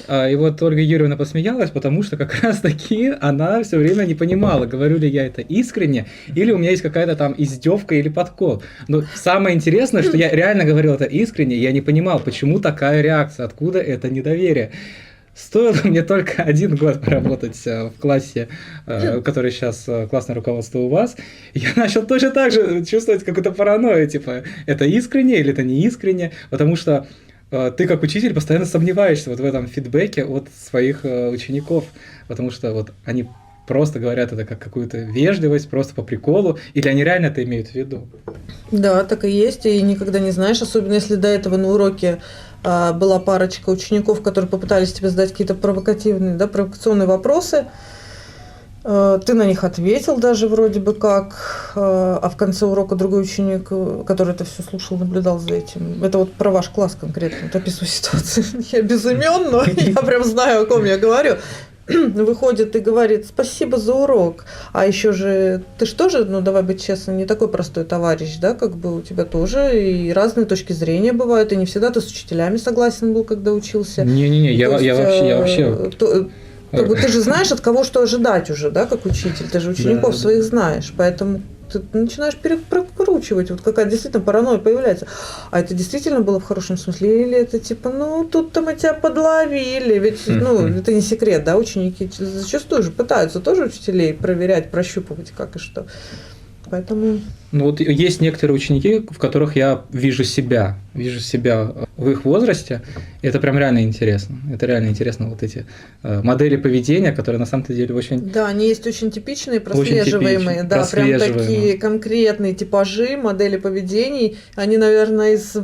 И вот Ольга Юрьевна посмеялась, потому что как раз-таки она все время не понимала, говорю ли я это искренне, или у меня есть какая-то там издевка или подкол. Но самое интересное, что я реально говорил это искренне, я не понимал, почему такая реакция, откуда это недоверие. Стоило мне только 1 год поработать в классе, который сейчас классное руководство у вас, и я начал точно так же чувствовать какую-то паранойю, типа, это искренне или это не искренне, потому что ты как учитель постоянно сомневаешься вот в этом фидбэке от своих учеников, потому что вот они просто говорят это как какую-то вежливость, просто по приколу, или они реально это имеют в виду? Да, так и есть, и никогда не знаешь, особенно если до этого на уроке была парочка учеников, которые попытались тебе задать какие-то провокационные вопросы, ты на них ответил даже вроде бы как, а в конце урока другой ученик, который это все слушал, наблюдал за этим. Это вот про ваш класс конкретно, вот описываю ситуацию. Я без имен, но я прям знаю, о ком я говорю. Выходит и говорит, спасибо за урок. А еще же, ты же тоже, давай быть честным, не такой простой товарищ, да, как бы у тебя тоже и разные точки зрения бывают, и не всегда ты с учителями согласен был, когда учился. Не-не-не, я вообще... Как бы ты же знаешь, от кого что ожидать уже, да, как учитель, ты же учеников своих знаешь, поэтому ты начинаешь прокручивать, вот какая действительно паранойя появляется. А это действительно было в хорошем смысле, или это типа, тут-то мы тебя подловили, ведь, это не секрет, да, ученики зачастую же пытаются тоже учителей проверять, прощупывать как и что. Поэтому... вот есть некоторые ученики, в которых я вижу себя в их возрасте, и это прям реально интересно. Это реально интересно, вот эти модели поведения, которые на самом-то деле очень... Да, они есть очень типичные, прослеживаемые, прям такие конкретные типажи, модели поведений, они, наверное, из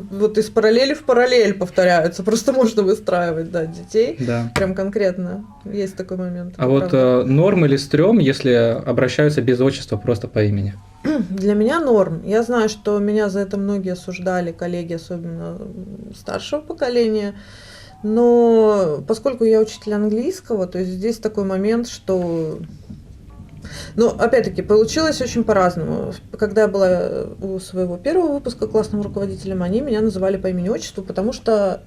параллели в параллель повторяются, просто можно выстраивать, детей, прям конкретно, есть такой момент. А вот норм или стрём, если обращаются без отчества просто по имени? Для меня норм. Я знаю, что меня за это многие осуждали, коллеги, особенно старшего поколения. Но поскольку я учитель английского, то есть здесь такой момент, что... опять-таки, получилось очень по-разному. Когда я была у своего первого выпуска классным руководителем, они меня называли по имени-отчеству, потому что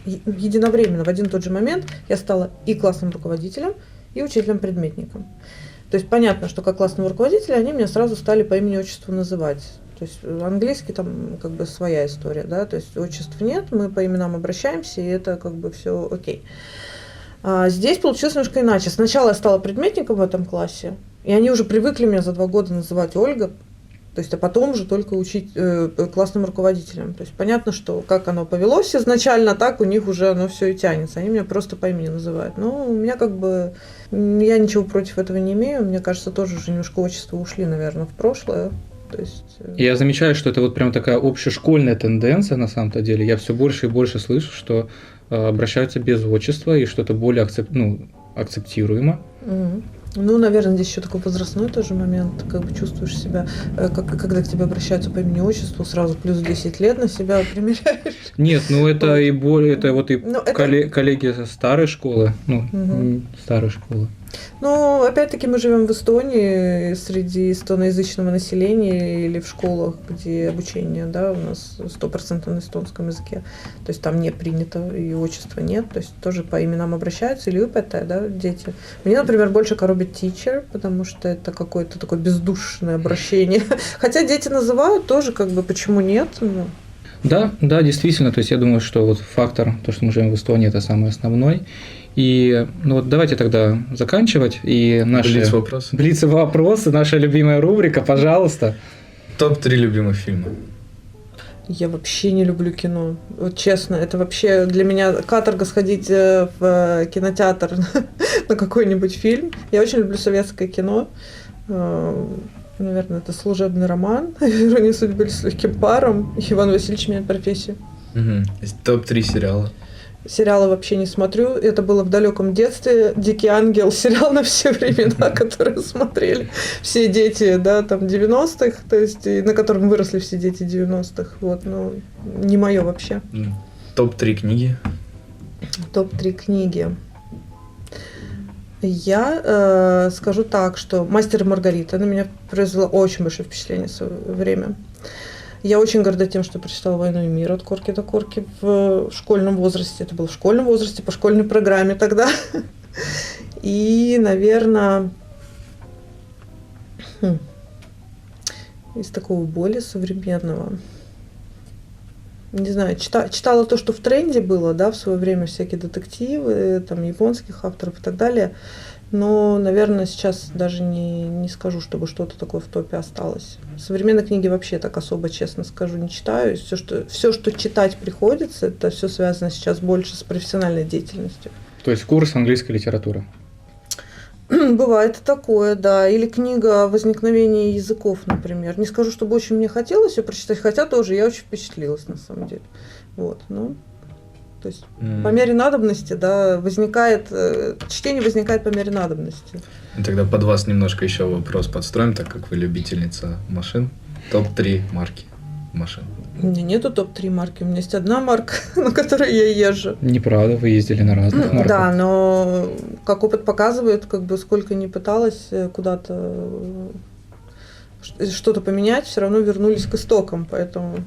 единовременно, в один и тот же момент я стала и классным руководителем, и учителем-предметником. То есть понятно, что как классного руководителя они меня сразу стали по имени-отчеству называть. То есть английский там как бы своя история, да, то есть отчеств нет, мы по именам обращаемся, и это как бы все окей. А здесь получилось немножко иначе. Сначала я стала предметником в этом классе, и они уже привыкли меня за 2 года называть Ольга, то есть, а потом уже только учить классным руководителем. То есть понятно, что как оно повелось изначально, так у них уже оно все и тянется. Они меня просто по имени называют. Но у меня как бы, я ничего против этого не имею. Мне кажется, тоже уже немножко отчества ушли, наверное, в прошлое. То есть... Я замечаю, что это вот прям такая общешкольная тенденция на самом-то деле. Я все больше и больше слышу, что обращаются без отчества и что это более акцептируемо. Наверное, здесь еще такой возрастной тоже момент, как бы чувствуешь себя, когда к тебе обращаются по имени-отчеству, сразу плюс 10 лет на себя примеряешь. Нет, это и более, это вот и коллеги старой школы, старой школы. Опять-таки мы живем в Эстонии, среди эстоноязычного населения или в школах, где обучение, да, у нас 100% на эстонском языке. То есть там не принято и отчества нет, то есть тоже по именам обращаются или УПТ, да, дети. Мне, например, больше коробит teacher, потому что это какое-то такое бездушное обращение. Хотя дети называют тоже, как бы, почему нет? Да, действительно, то есть я думаю, что вот фактор, то, что мы живем в Эстонии, это самый основной. И давайте тогда заканчивать. И наши блиц-вопросы, наша любимая рубрика, пожалуйста.
Топ-3 любимых фильма.
Я вообще не люблю кино. Вот честно, это вообще для меня каторга сходить в кинотеатр на какой-нибудь фильм. Я очень люблю советское кино. Наверное, это «Служебный роман», «Ирония судьбы» с легким паром, «Иван Васильевич меняет профессию».
Мгм. Топ-3 сериала.
Сериалы вообще не смотрю. Это было в далеком детстве. «Дикий ангел» сериал на все времена, который смотрели все дети, да, там 90-х, то есть и на котором выросли все дети 90-х. Вот, ну, не мое вообще.
Топ-3 книги.
Топ-3 книги. Я скажу так, что «Мастер и Маргарита» на меня произвела очень большое впечатление в свое время. Я очень горда тем, что прочитала «Войну и мир» от корки до корки в школьном возрасте. Это было в школьном возрасте, по школьной программе тогда. И, наверное, из такого более современного. Не знаю, читала то, что в тренде было, да, в свое время, всякие детективы, там, японских авторов и так далее. Но, наверное, сейчас даже не скажу, чтобы что-то такое в топе осталось. Современные книги вообще так особо, честно скажу, не читаю. Все, что читать приходится, это все связано сейчас больше с профессиональной деятельностью.
То есть курс английской литературы.
Бывает и такое, да. Или книга о возникновении языков, например. Не скажу, чтобы очень мне хотелось ее прочитать, хотя тоже я очень впечатлилась, на самом деле. Вот, ну... То есть по мере надобности, да, чтение возникает по мере надобности.
Тогда под вас немножко еще вопрос подстроим, так как вы любительница машин. Топ-3 марки машин.
У меня нету топ-3 марки, у меня есть одна марка, на которой я езжу.
Неправда, вы ездили на разных марках.
Да, но как опыт показывает, как бы сколько ни пыталась куда-то что-то поменять, все равно вернулись к истокам, поэтому...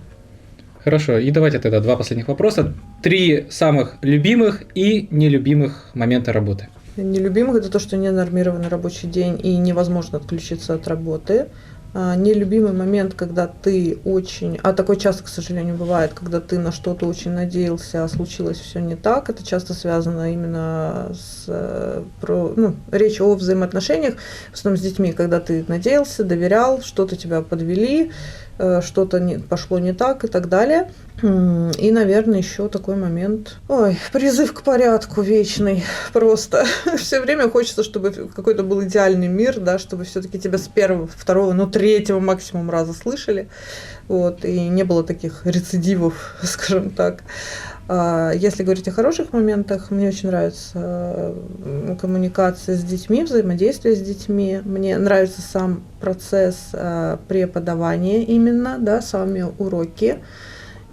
Хорошо, и давайте тогда 2 последних вопроса. 3 самых любимых и нелюбимых момента работы.
Нелюбимых – это то, что не нормированный рабочий день и невозможно отключиться от работы. Нелюбимый момент, когда ты очень, а такой часто, к сожалению, бывает, когда ты на что-то очень надеялся, а случилось все не так. Это часто связано именно речь о взаимоотношениях, в основном с детьми, когда ты надеялся, доверял, что-то тебя подвели, что-то пошло не так и так далее. И, наверное, еще такой момент. Призыв к порядку вечный. Просто все время хочется, чтобы какой-то был идеальный мир, да, чтобы все-таки тебя с первого, второго, третьего максимум раза слышали. Вот, и не было таких рецидивов, скажем так. Если говорить о хороших моментах, мне очень нравится коммуникация с детьми, взаимодействие с детьми. Мне нравится сам процесс преподавания именно, да, сами уроки.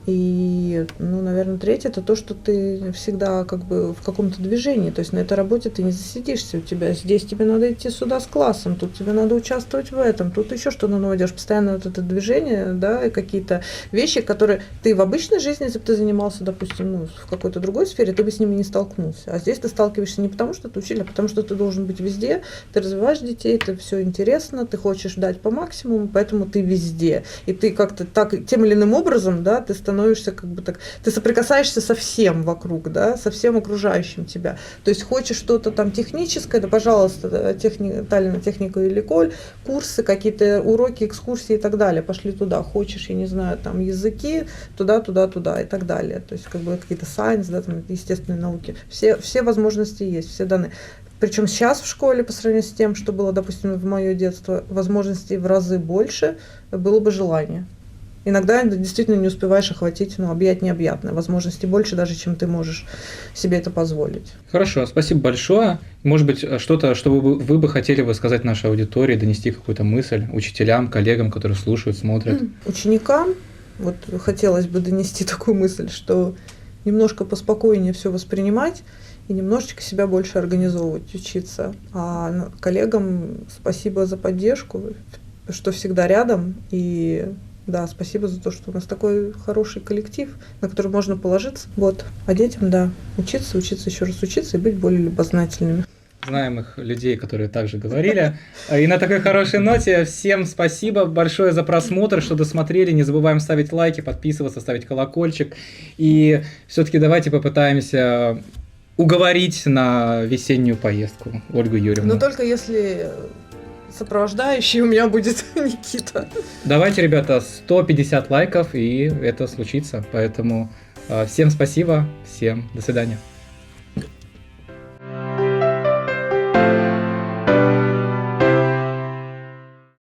И, наверное, третье – это то, что ты всегда как бы в каком-то движении. То есть на этой работе ты не засидишься. У тебя здесь тебе надо идти сюда с классом, тут тебе надо участвовать в этом, тут еще что-то наводишь. Постоянно вот это движение, да, и какие-то вещи, которые ты в обычной жизни, если бы ты занимался, допустим, в какой-то другой сфере, ты бы с ними не столкнулся. А здесь ты сталкиваешься не потому, что ты учитель, а потому что ты должен быть везде, ты развиваешь детей, это все интересно, ты хочешь дать по максимуму, поэтому ты везде. И ты как-то так, тем или иным образом, да, ты становишься как бы так, ты соприкасаешься со всем вокруг, да, со всем окружающим тебя. То есть хочешь что-то там техническое, да, пожалуйста, техника или коль, курсы, какие-то уроки, экскурсии и так далее, пошли туда. Хочешь, я не знаю, там языки, туда и так далее. То есть как бы какие-то science, да, там естественные науки. Все возможности есть, все данные. Причем сейчас в школе, по сравнению с тем, что было, допустим, в мое детство, возможностей в разы больше, было бы желание. Иногда действительно не успеваешь охватить, объять необъятное. Возможностей больше даже, чем ты можешь себе это позволить.
Хорошо, спасибо большое. Может быть, что-то, что вы бы хотели бы сказать нашей аудитории, донести какую-то мысль учителям, коллегам, которые слушают, смотрят?
Ученикам вот хотелось бы донести такую мысль, что немножко поспокойнее все воспринимать и немножечко себя больше организовывать, учиться. А коллегам спасибо за поддержку, что всегда рядом, и да, спасибо за то, что у нас такой хороший коллектив, на который можно положиться. Вот. А детям, да, учиться, еще раз учиться и быть более любознательными.
Знаем их людей, которые также говорили. И на такой хорошей ноте всем спасибо большое за просмотр, что досмотрели. Не забываем ставить лайки, подписываться, ставить колокольчик. И все-таки давайте попытаемся уговорить на весеннюю поездку Ольгу Юрьевну.
Но только если сопровождающий у меня будет Никита.
Давайте, ребята, 150 лайков, и это случится. Поэтому всем спасибо, всем до свидания.